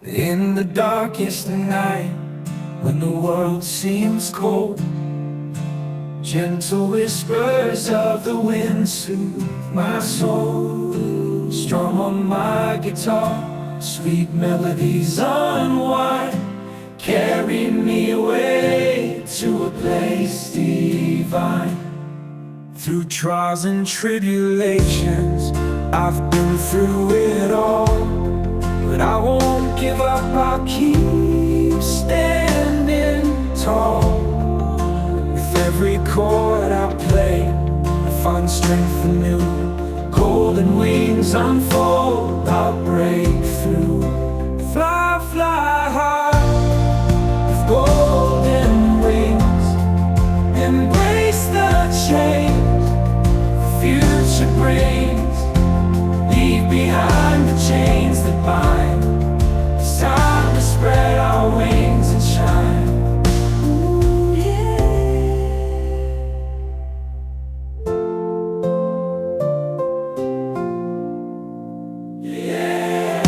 In the darkest night, when the world seems cold, gentle whispers of the wind soothe my soul. Strum on my guitar, sweet melodies unwind, carry me away to a place divine. Through trials and tribulations, I've been through it all, but I won't give up, I'll keep standing tall. With every chord I play, I find strength anew. Golden wings unfold, I'll break through. Fly, fly high, with golden wings. Embrace the change the future brings. Leave behind the chains that bind. It's time to spread our wings and shine. Ooh, yeah. Yeah.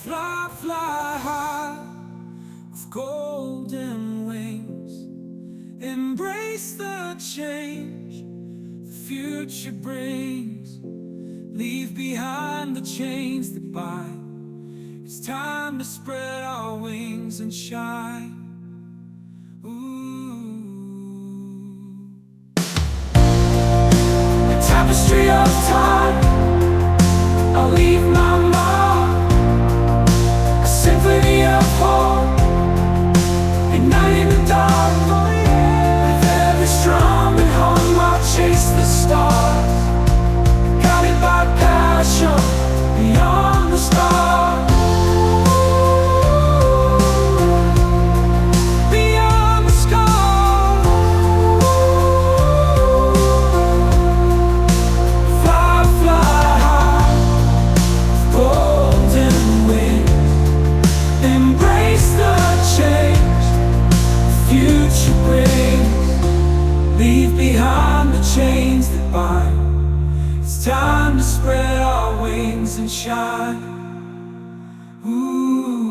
Fly, fly high, with golden wings. Embrace the change the future brings. Leave behind the chains that bind. It's time to spread our wings and shine. Ooh. A tapestry of time, I'll leave my mark. A symphony of hope, igniting the dark. With every strum and hum, I'll chase the stars, guided by passion beyond the stars. Beyond the stars. Fly, fly high, with golden wings. Embrace the change the future brings. Leave behind the chains that bind. It's time to spread our wings and shine. Ooh,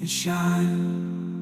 and shine.